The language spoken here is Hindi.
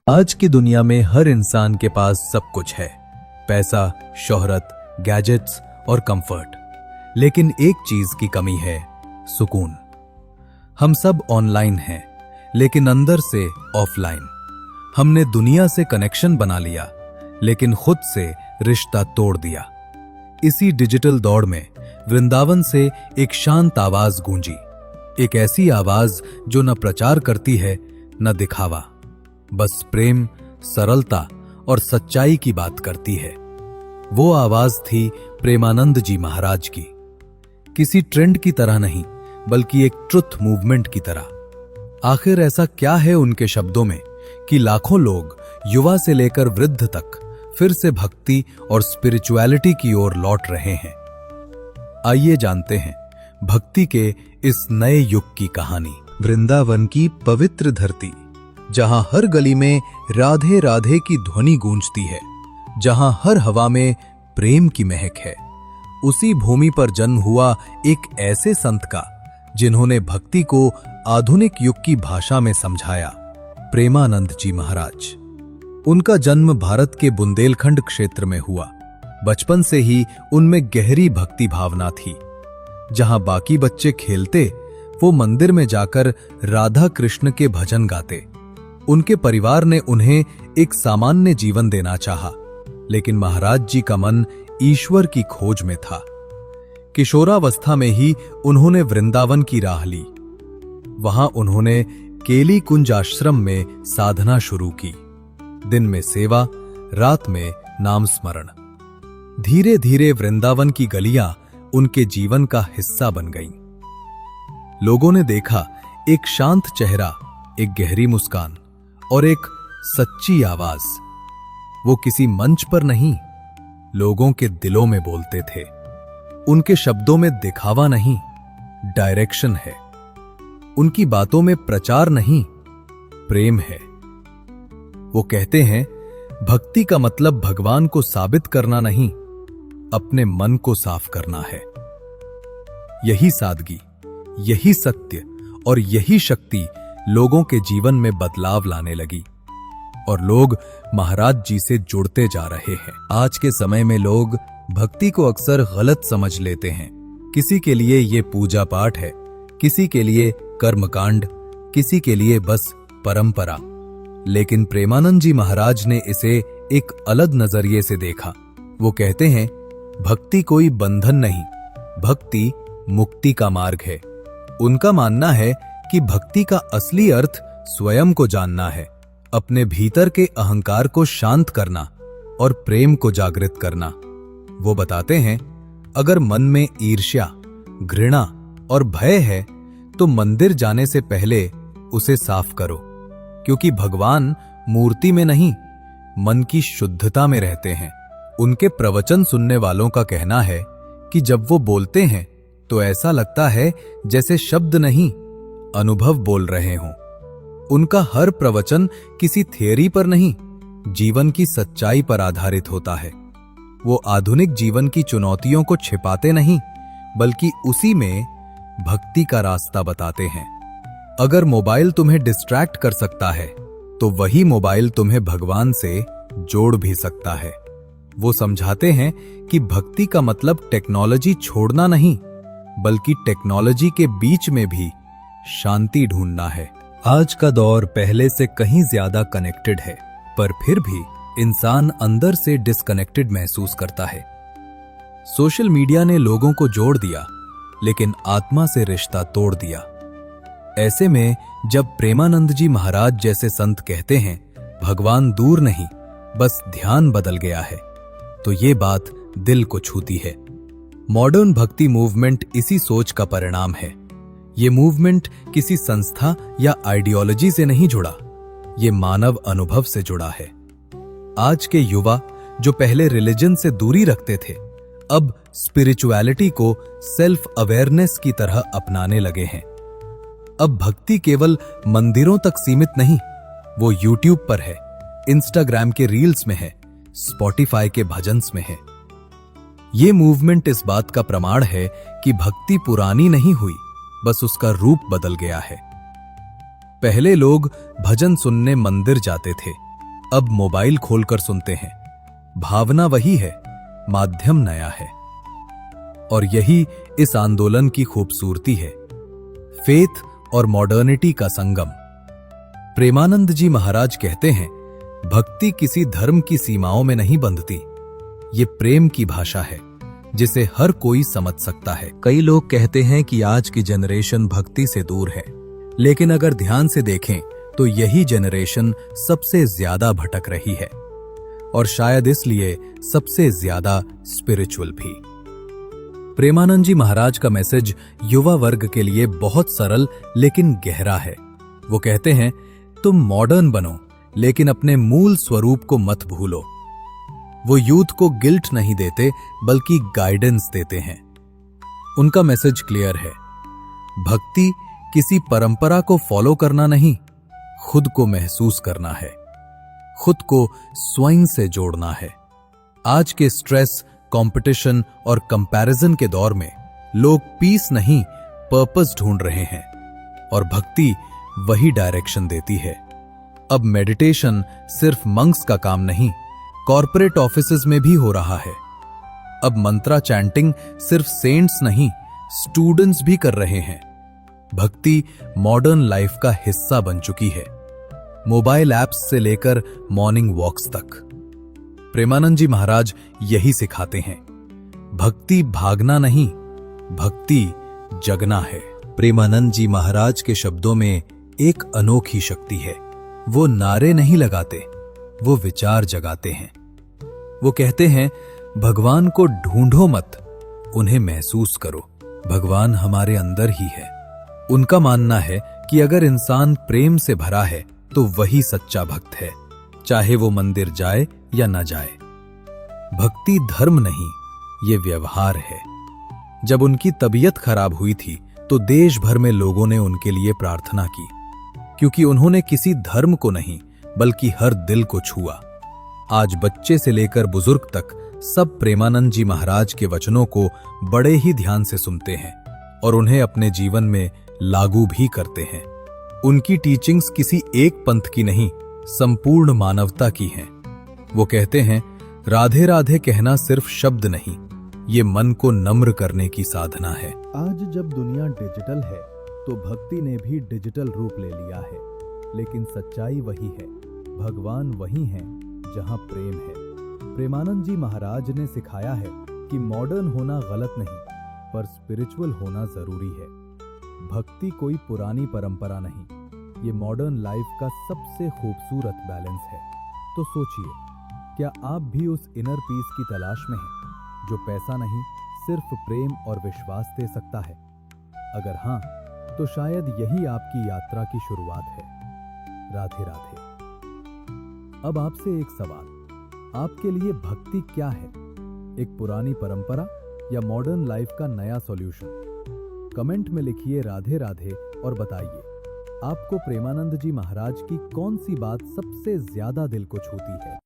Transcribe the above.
आज की दुनिया में हर इंसान के पास सब कुछ है, पैसा, शोहरत, गैजेट्स और कंफर्ट। लेकिन एक चीज की कमी है, सुकून। हम सब ऑनलाइन हैं, लेकिन अंदर से ऑफलाइन। हमने दुनिया से कनेक्शन बना लिया, लेकिन खुद से रिश्ता तोड़ दिया। इसी डिजिटल दौड़ में वृंदावन से एक शांत आवाज गूंजी, एक ऐसी आवाज जो न प्रचार करती है न दिखावा, बस प्रेम, सरलता और सच्चाई की बात करती है। वो आवाज थी प्रेमानंद जी महाराज की। किसी ट्रेंड की तरह नहीं, बल्कि एक ट्रुथ मूवमेंट की तरह। आखिर ऐसा क्या है उनके शब्दों में कि लाखों लोग, युवा से लेकर वृद्ध तक, फिर से भक्ति और स्पिरिचुअलिटी की ओर लौट रहे हैं। आइए जानते हैं भक्ति के इस नए युग की कहानी। वृंदावन की पवित्र धरती, जहां हर गली में राधे राधे की ध्वनि गूंजती है, जहां हर हवा में प्रेम की महक है, उसी भूमि पर जन्म हुआ एक ऐसे संत का जिन्होंने भक्ति को आधुनिक युग की भाषा में समझाया, प्रेमानंद जी महाराज। उनका जन्म भारत के बुंदेलखंड क्षेत्र में हुआ। बचपन से ही उनमें गहरी भक्ति भावना थी। जहां बाकी बच्चे खेलते, वो मंदिर में जाकर राधा कृष्ण के भजन गाते। उनके परिवार ने उन्हें एक सामान्य जीवन देना चाहा, लेकिन महाराज जी का मन ईश्वर की खोज में था। किशोरावस्था में ही उन्होंने वृंदावन की राह ली। वहां उन्होंने केली कुंज आश्रम में साधना शुरू की। दिन में सेवा, रात में नाम स्मरण। धीरे धीरे वृंदावन की गलियां उनके जीवन का हिस्सा बन गईं। लोगों ने देखा एक शांत चेहरा, एक गहरी मुस्कान और एक सच्ची आवाज। वो किसी मंच पर नहीं, लोगों के दिलों में बोलते थे। उनके शब्दों में दिखावा नहीं, डायरेक्शन है। उनकी बातों में प्रचार नहीं, प्रेम है। वो कहते हैं, भक्ति का मतलब भगवान को साबित करना नहीं, अपने मन को साफ करना है। यही सादगी, यही सत्य और यही शक्ति लोगों के जीवन में बदलाव लाने लगी, और लोग महाराज जी से जुड़ते जा रहे हैं। आज के समय में लोग भक्ति को अक्सर गलत समझ लेते हैं। किसी के लिए ये पूजा पाठ है, किसी के लिए कर्मकांड, किसी के लिए बस परंपरा। लेकिन प्रेमानंद जी महाराज ने इसे एक अलग नजरिए से देखा। वो कहते हैं, भक्ति कोई बंधन नहीं, भक्ति मुक्ति का मार्ग है। उनका मानना है कि भक्ति का असली अर्थ स्वयं को जानना है, अपने भीतर के अहंकार को शांत करना और प्रेम को जागृत करना। वो बताते हैं, अगर मन में ईर्ष्या, घृणा और भय है तो मंदिर जाने से पहले उसे साफ करो, क्योंकि भगवान मूर्ति में नहीं, मन की शुद्धता में रहते हैं। उनके प्रवचन सुनने वालों का कहना है कि जब वो बोलते हैं तो ऐसा लगता है जैसे शब्द नहीं, अनुभव बोल रहे हों। उनका हर प्रवचन किसी थियरी पर नहीं, जीवन की सच्चाई पर आधारित होता है। वो आधुनिक जीवन की चुनौतियों को छिपाते नहीं, बल्कि उसी में भक्ति का रास्ता बताते हैं। अगर मोबाइल तुम्हें डिस्ट्रैक्ट कर सकता है, तो वही मोबाइल तुम्हें भगवान से जोड़ भी सकता है। वो समझाते हैं कि भक्ति का मतलब टेक्नोलॉजी छोड़ना नहीं, बल्कि टेक्नोलॉजी के बीच में भी शांति ढूंढना है। आज का दौर पहले से कहीं ज्यादा कनेक्टेड है, पर फिर भी इंसान अंदर से डिस्कनेक्टेड महसूस करता है। सोशल मीडिया ने लोगों को जोड़ दिया, लेकिन आत्मा से रिश्ता तोड़ दिया। ऐसे में जब प्रेमानंद जी महाराज जैसे संत कहते हैं, भगवान दूर नहीं, बस ध्यान बदल गया है, तो ये बात दिल को छूती है। मॉडर्न भक्ति मूवमेंट इसी सोच का परिणाम है। ये मूवमेंट किसी संस्था या आइडियोलॉजी से नहीं जुड़ा, ये मानव अनुभव से जुड़ा है। आज के युवा जो पहले रिलीजन से दूरी रखते थे, अब स्पिरिचुअलिटी को सेल्फ अवेयरनेस की तरह अपनाने लगे हैं। अब भक्ति केवल मंदिरों तक सीमित नहीं, वो यूट्यूब पर है, इंस्टाग्राम के रील्स में है, स्पॉटिफाई के भजन्स में है। ये मूवमेंट इस बात का प्रमाण है कि भक्ति पुरानी नहीं हुई, बस उसका रूप बदल गया है। पहले लोग भजन सुनने मंदिर जाते थे, अब मोबाइल खोलकर सुनते हैं। भावना वही है, माध्यम नया है। और यही इस आंदोलन की खूबसूरती है, फेथ और मॉडर्निटी का संगम। प्रेमानंद जी महाराज कहते हैं, भक्ति किसी धर्म की सीमाओं में नहीं बंधती, ये प्रेम की भाषा है जिसे हर कोई समझ सकता है। कई लोग कहते हैं कि आज की जनरेशन भक्ति से दूर है, लेकिन अगर ध्यान से देखें तो यही जनरेशन सबसे ज्यादा भटक रही है, और शायद इसलिए सबसे ज्यादा स्पिरिचुअल भी। प्रेमानंद जी महाराज का मैसेज युवा वर्ग के लिए बहुत सरल लेकिन गहरा है। वो कहते हैं, तुम मॉडर्न बनो लेकिन अपने मूल स्वरूप को मत भूलो। वो यूथ को गिल्ट नहीं देते बल्कि गाइडेंस देते हैं। उनका मैसेज क्लियर है, भक्ति किसी परंपरा को फॉलो करना नहीं, खुद को महसूस करना है, खुद को स्वयं से जोड़ना है। आज के स्ट्रेस, कंपटीशन और कंपैरिजन के दौर में लोग पीस नहीं, पर्पस ढूंढ रहे हैं, और भक्ति वही डायरेक्शन देती है। अब मेडिटेशन सिर्फ मंक्स का काम नहीं, कॉर्पोरेट ऑफिसेज में भी हो रहा है। अब मंत्रा चैंटिंग सिर्फ सेंट्स नहीं, स्टूडेंट्स भी कर रहे हैं। भक्ति मॉडर्न लाइफ का हिस्सा बन चुकी है, मोबाइल ऐप्स से लेकर मॉर्निंग वॉक्स तक। प्रेमानंद जी महाराज यही सिखाते हैं, भक्ति भागना नहीं, भक्ति जगना है। प्रेमानंद जी महाराज के शब्दों में एक अनोखी शक्ति है। वो नारे नहीं लगाते, वो विचार जगाते हैं। वो कहते हैं, भगवान को ढूंढो मत, उन्हें महसूस करो, भगवान हमारे अंदर ही है। उनका मानना है कि अगर इंसान प्रेम से भरा है तो वही सच्चा भक्त है, चाहे वो मंदिर जाए या ना जाए। भक्ति धर्म नहीं, ये व्यवहार है। जब उनकी तबीयत खराब हुई थी तो देश भर में लोगों ने उनके लिए प्रार्थना की, क्योंकि उन्होंने किसी धर्म को नहीं बल्कि हर दिल को छुआ। आज बच्चे से लेकर बुजुर्ग तक सब प्रेमानंद जी महाराज के वचनों को बड़े ही ध्यान से सुनते हैं और उन्हें अपने जीवन में लागू भी करते हैं। उनकी टीचिंग्स किसी एक पंथ की नहीं, संपूर्ण मानवता की हैं। वो कहते हैं, राधे राधे कहना सिर्फ शब्द नहीं, ये मन को नम्र करने की साधना है। आज जब दुनिया डिजिटल है तो भक्ति ने भी डिजिटल रूप ले लिया है, लेकिन सच्चाई वही है, भगवान वही है जहां प्रेम है। प्रेमानंद जी महाराज ने सिखाया है कि मॉडर्न होना गलत नहीं, पर स्पिरिचुअल होना जरूरी है। भक्ति कोई पुरानी परंपरा नहीं, ये मॉडर्न लाइफ का सबसे खूबसूरत बैलेंस है। तो सोचिए, क्या आप भी उस इनर पीस की तलाश में हैं, जो पैसा नहीं सिर्फ प्रेम और विश्वास दे सकता है? अगर हाँ, तो शायद यही आपकी यात्रा की शुरुआत है। राधे राधे। अब आपसे एक सवाल, आपके लिए भक्ति क्या है? एक पुरानी परंपरा या मॉडर्न लाइफ का नया सॉल्यूशन? कमेंट में लिखिए राधे राधे और बताइए, आपको प्रेमानंद जी महाराज की कौन सी बात सबसे ज्यादा दिल को छूती है।